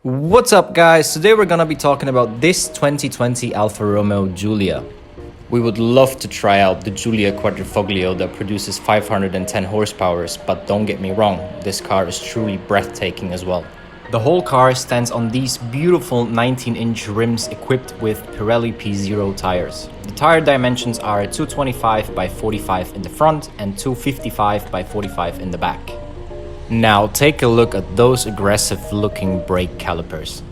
What's up guys, today we're gonna be talking about this 2020 Alfa Romeo Giulia. We would love to try out the Giulia Quadrifoglio that produces 510 horsepower, but don't get me wrong, this car is truly breathtaking as well. The whole car stands on these beautiful 19-inch rims equipped with Pirelli P0 tires. The tire dimensions are 225 by 45 in the front and 255 by 45 in the back. Now take a look at those aggressive looking brake calipers.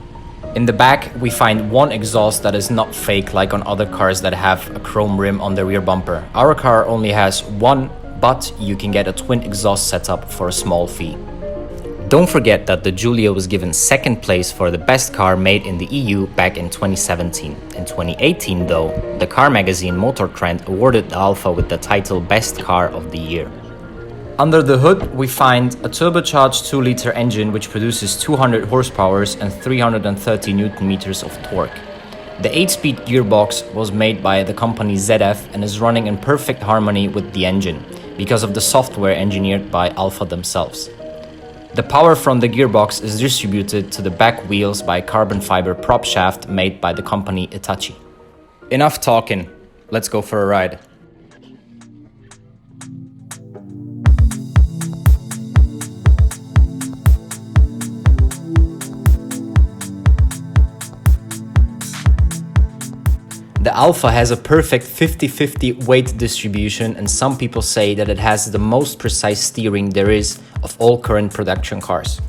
In the back we find one exhaust that is not fake like on other cars that have a chrome rim on the rear bumper. Our car only has one, but you can get a twin exhaust setup for a small fee. Don't forget that the Giulia was given second place for the best car made in the EU back in 2017. In 2018 though, the car magazine Motor Trend awarded the Alfa with the title Best Car of the Year. Under the hood, we find a turbocharged 2-liter engine which produces 200 horsepower and 330 Nm of torque. The 8-speed gearbox was made by the company ZF and is running in perfect harmony with the engine because of the software engineered by Alfa themselves. The power from the gearbox is distributed to the back wheels by a carbon fiber prop shaft made by the company Hitachi. Enough talking, let's go for a ride. The Alfa has a perfect 50-50 weight distribution, and some people say that it has the most precise steering there is of all current production cars.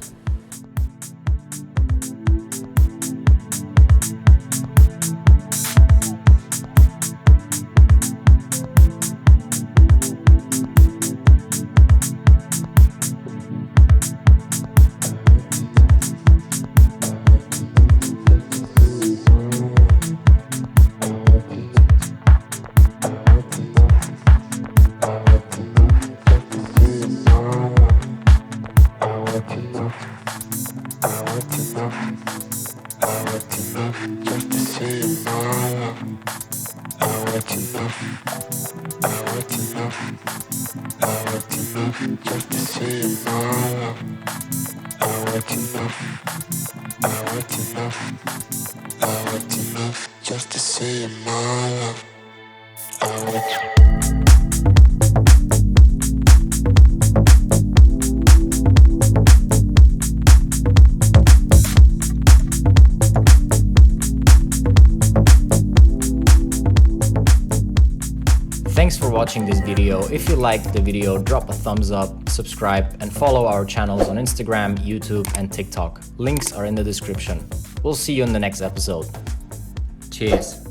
Just to see my love. Thanks for watching this video. If you liked the video, drop a thumbs up, subscribe, and follow our channels on Instagram, YouTube, and TikTok. Links are in the description. We'll see you in the next episode. Cheers.